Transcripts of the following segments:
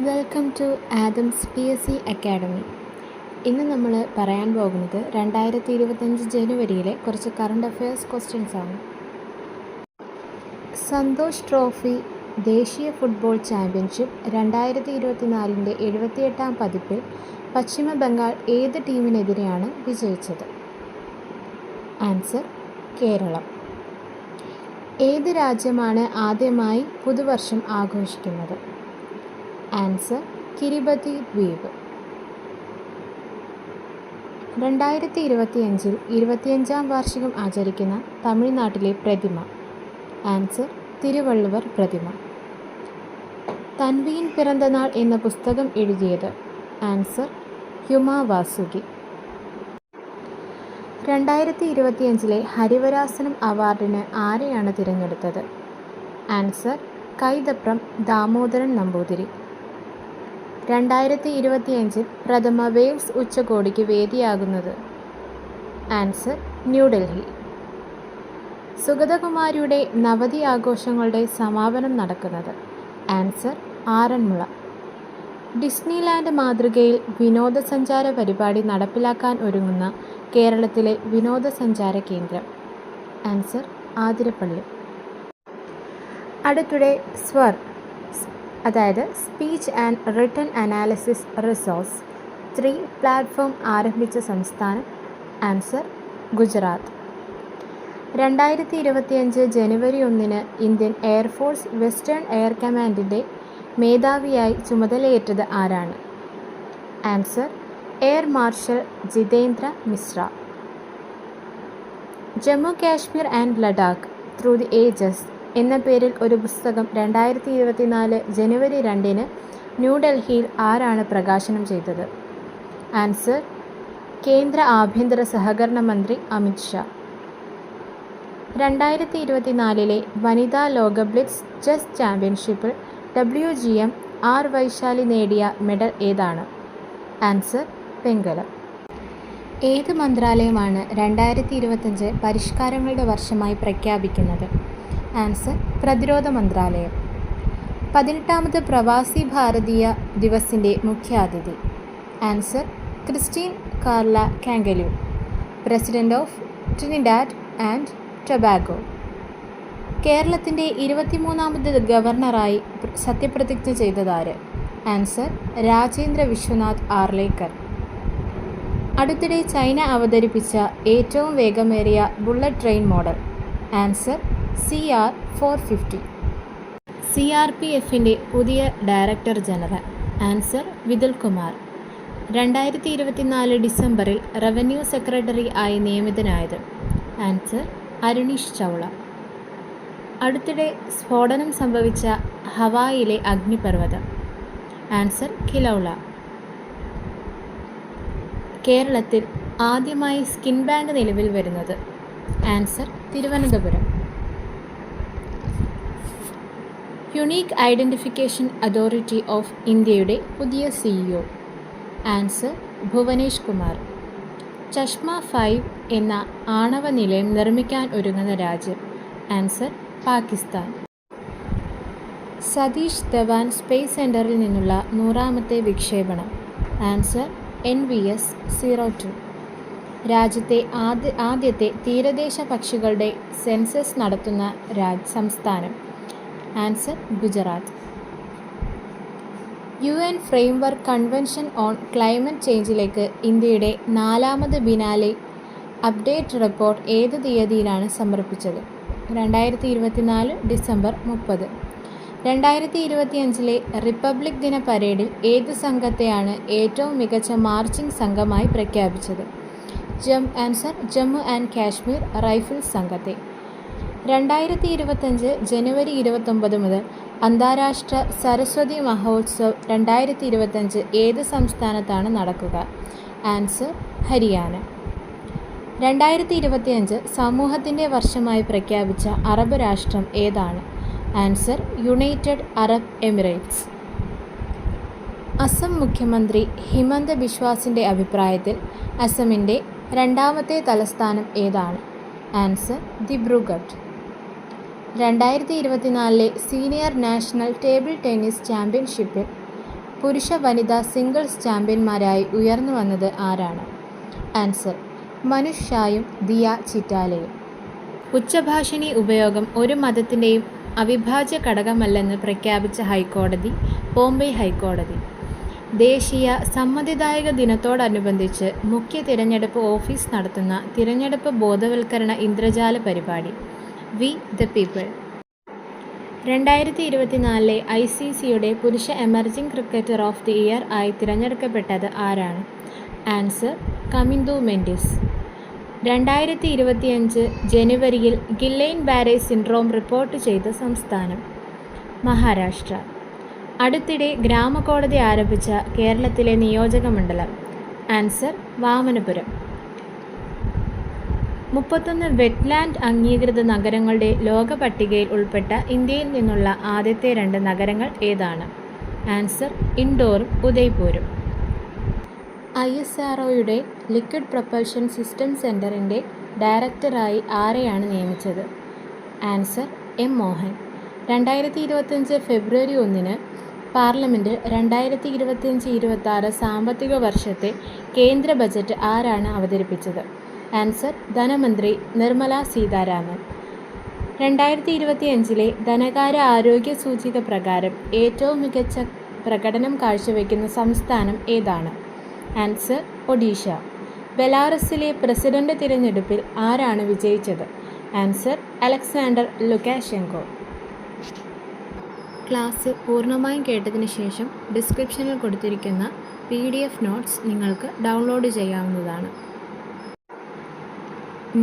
Welcome to Adams PSC academy. ഇന്ന് നമ്മൾ പറയാൻ പോകുന്നത് 2025 ജനുവരിയിലെ കുറച്ച് കറണ്ട് അഫയേഴ്സ് ക്വസ്റ്റ്യൻസ് ആണ്. സന്തോഷ് ട്രോഫി ദേശീയ ഫുട്ബോൾ ചാമ്പ്യൻഷിപ്പ് 2024 78ാം പതിപ്പിൽ പശ്ചിമ ബംഗാൾ ഏത് ടീമിനെതിരെയാണ് വിജയിച്ചത്? ആൻസർ കേരളം. ഏത് രാജ്യമാണ് ആദ്യമായി പുതുവർഷം ആഘോഷിക്കുന്നത്? ആൻസർ കിരിബതി ദ്വീപ്. 2025 25ാം വാർഷികം ആചരിക്കുന്ന തമിഴ്നാട്ടിലെ പ്രതിമ? ആൻസർ തിരുവള്ളുവർ പ്രതിമ. തൻവീൻ പിറന്തനാൾ എന്ന പുസ്തകം എഴുതിയത്? ആൻസർ ഹ്യുമ വാസുകി. 2025 ഹരിവരാസനം അവാർഡിന് ആരെയാണ് തിരഞ്ഞെടുത്തത്? ആൻസർ കൈതപ്രം ദാമോദരൻ നമ്പൂതിരി. 2025 പ്രഥമ വേവ്സ് ഉച്ചകോടിക്ക് വേദിയാകുന്നത്? ആൻസർ ന്യൂഡൽഹി. സുഗതകുമാരിയുടെ നവതി ആഘോഷങ്ങളുടെ സമാപനം നടക്കുന്നത്? ആൻസർ ആറന്മുള. ഡിസ്നിലാൻഡ് മാതൃകയിൽ വിനോദസഞ്ചാര പരിപാടി നടപ്പിലാക്കാൻ ഒരുങ്ങുന്ന കേരളത്തിലെ വിനോദസഞ്ചാര കേന്ദ്രം? ആൻസർ ആതിരപ്പള്ളി. അടുത്തിടെ സ്വർ അതായത് speech and written analysis resource 3 platform ആരംഭിച്ച സംസ്ഥാനം? ആൻസർ ഗുജറാത്ത്. 2025 ജനുവരി 1 ഇന്ത്യൻ എയർഫോഴ്സ് വെസ്റ്റേൺ എയർ കമാൻഡിൻ്റെ മേധാവിയായി ചുമതലയേറ്റത് ആരാണ്? Answer Air Marshal Jitendra Mishra. Jammu Kashmir and Ladakh through the ages എന്ന പേരിൽ ഒരു പുസ്തകം 2024 ജനുവരി 2 ന്യൂഡൽഹിയിൽ ആരാണ് പ്രകാശനം ചെയ്തത്? ആൻസർ കേന്ദ്ര ആഭ്യന്തര സഹകരണ മന്ത്രി അമിത് ഷാ. 2024 വനിതാ ലോക ബ്ലിറ്റ്സ് ചെസ് ചാമ്പ്യൻഷിപ്പിൽ WGM ആർ വൈശാലി നേടിയ മെഡൽ ഏതാണ്? ആൻസർ വെങ്കലം. ഏത് മന്ത്രാലയമാണ് 2025 പരിഷ്കാരങ്ങളുടെ വർഷമായി പ്രഖ്യാപിക്കുന്നത്? ആൻസർ പ്രതിരോധ മന്ത്രാലയം. 18ാമത് പ്രവാസി ഭാരതീയ ദിവസിൻ്റെ മുഖ്യാതിഥി? Answer Christine Carla Kangaloo, president of Trinidad and Tobago. കേരളത്തിൻ്റെ 23ാമത് ഗവർണറായി സത്യപ്രതിജ്ഞ ചെയ്തതാര്? ആൻസർ രാജേന്ദ്ര വിശ്വനാഥ് ആർലേക്കർ. അടുത്തിടെ ചൈന അവതരിപ്പിച്ച ഏറ്റവും വേഗമേറിയ bullet train model? Answer CR 450. CRPFൻ്റെ പുതിയ director general? Answer Vitul Kumar. 2024 ഡിസംബറിൽ റവന്യൂ സെക്രട്ടറി ആയി നിയമിതനായത്? ആൻസർ അരുണീഷ് ചൗള. അടുത്തിടെ സ്ഫോടനം സംഭവിച്ച ഹവായിലെ അഗ്നിപർവ്വതം? Answer Kilauea. കേരളത്തിൽ ആദ്യമായി സ്കിൻ ബാങ്ക് നിലവിൽ വരുന്നത്? Answer Thiruvananthapuram. Unique identification authority of ഇന്ത്യയുടെ പുതിയ CEO? ആൻസർ ഭുവനേഷ് കുമാർ. ചഷ്മ 5 എന്ന ആണവ നിലയം നിർമ്മിക്കാൻ ഒരുങ്ങുന്ന രാജ്യം? ആൻസർ പാകിസ്ഥാൻ. സതീഷ് ധവാൻ സ്പേസ് സെൻറ്ററിൽ നിന്നുള്ള 100ാമത്തെ വിക്ഷേപണം? Answer NVS 02. രാജ്യത്തെ ആദ്യത്തെ തീരദേശ പക്ഷികളുടെ സെൻസസ് നടത്തുന്ന സംസ്ഥാനം? Answer Gujarat. UN framework convention on climate ചേഞ്ചിലേക്ക് ഇന്ത്യയുടെ 4ാമത് ബിനാലെ അപ്ഡേറ്റ് റിപ്പോർട്ട് ഏത് തീയതിയിലാണ് സമർപ്പിച്ചത്? 2024 ഡിസംബർ 30. 2025 റിപ്പബ്ലിക് ദിന പരേഡിൽ ഏത് സംഘത്തെയാണ് ഏറ്റവും മികച്ച മാർച്ചിംഗ് സംഘമായി പ്രഖ്യാപിച്ചത്? Answer Jammu and Kashmir rifles സംഘത്തെ. 2025 ജനുവരി 29 മുതൽ അന്താരാഷ്ട്ര സരസ്വതി മഹോത്സവ് 2025 ഏത് സംസ്ഥാനത്താണ് നടക്കുക? ആൻസർ ഹരിയാന. 2025 സമൂഹത്തിൻ്റെ വർഷമായി പ്രഖ്യാപിച്ച അറബ് രാഷ്ട്രം ഏതാണ്? Answer United Arab Emirates. Assam മുഖ്യമന്ത്രി ഹിമന്ത ബിശ്വാസിൻ്റെ അഭിപ്രായത്തിൽ അസമിൻ്റെ 2ാമത്തെ തലസ്ഥാനം ഏതാണ്? Answer Dibrugarh. 2024 senior national table tennis ചാമ്പ്യൻഷിപ്പിൽ പുരുഷ വനിതാ സിംഗിൾസ് ചാമ്പ്യന്മാരായി ഉയർന്നു വന്നത് ആരാണ്? ആൻസർ മനുഷ് ഷായും ദിയ ചിറ്റാലയും. ഉച്ചഭാഷിണി ഉപയോഗം ഒരു മതത്തിൻ്റെയും അവിഭാജ്യ ഘടകമല്ലെന്ന് പ്രഖ്യാപിച്ച ഹൈക്കോടതി ബോംബെ ഹൈക്കോടതി. ദേശീയ സമ്മതിദായക ദിനത്തോടനുബന്ധിച്ച് മുഖ്യ തിരഞ്ഞെടുപ്പ് ഓഫീസ് നടത്തുന്ന തിരഞ്ഞെടുപ്പ് ബോധവൽക്കരണ ഇന്ദ്രജാല പരിപാടി വി ദ പീപ്പിൾ. 2024 ICCയുടെ പുരുഷ emerging cricketer of the year ആയി തിരഞ്ഞെടുക്കപ്പെട്ടത് ആരാണ്? ആൻസർ കമിന്ദു മെൻഡിസ്. 2025 ജനുവരിയിൽ ഗില്ലെയിൻ ബാരെ സിൻഡ്രോം റിപ്പോർട്ട് ചെയ്ത സംസ്ഥാനം മഹാരാഷ്ട്ര. അടുത്തിടെ ഗ്രാമകോടതി ആരംഭിച്ച കേരളത്തിലെ നിയോജക മണ്ഡലം? ആൻസർ വാമനപുരം. 31 വെറ്റ്ലാൻഡ് അംഗീകൃത നഗരങ്ങളുടെ ലോക പട്ടികയിൽ ഉൾപ്പെട്ട ഇന്ത്യയിൽ നിന്നുള്ള ആദ്യത്തെ 2 നഗരങ്ങൾ ഏതാണ്? ആൻസർ ഇൻഡോറും ഉദയ്പൂരും. ISROയുടെ ലിക്വിഡ് പ്രൊപ്പൽഷൻ സിസ്റ്റം സെൻറ്ററിൻ്റെ ഡയറക്ടറായി ആരെയാണ് നിയമിച്ചത്? Answer M Mohan. 2025 ഫെബ്രുവരി 1 പാർലമെൻറ്റിൽ 2025-26 സാമ്പത്തിക വർഷത്തെ കേന്ദ്ര ബജറ്റ് ആരാണ് അവതരിപ്പിച്ചത്? ആൻസർ ധനമന്ത്രി നിർമ്മല സീതാരാമൻ. 2025 ധനകാര്യ ആരോഗ്യ സൂചിക പ്രകാരം ഏറ്റവും മികച്ച പ്രകടനം കാഴ്ചവെക്കുന്ന സംസ്ഥാനം ഏതാണ്? ആൻസർ ഒഡീഷ. ബെലാറസിലെ പ്രസിഡന്റ് തിരഞ്ഞെടുപ്പിൽ ആരാണ് വിജയിച്ചത്? Answer Alexander Lukashenko. ക്ലാസ് പൂർണ്ണമായും കേട്ടതിന് ശേഷം ഡിസ്ക്രിപ്ഷനിൽ കൊടുത്തിരിക്കുന്ന PDF നോട്ട്സ് നിങ്ങൾക്ക് ഡൗൺലോഡ് ചെയ്യാവുന്നതാണ്.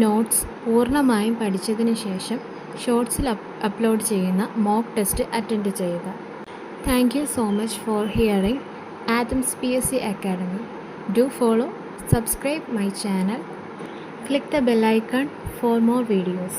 നോട്ട്സ് പൂർണ്ണമായും പഠിച്ചതിന് ശേഷം ഷോർട്സിൽ അപ്ലോഡ് ചെയ്യുന്ന മോക്ക് ടെസ്റ്റ് അറ്റൻഡ് ചെയ്യുക. Thank you so much for hearing Atoms PSC Academy. Do follow, subscribe my channel, click the bell icon for more videos.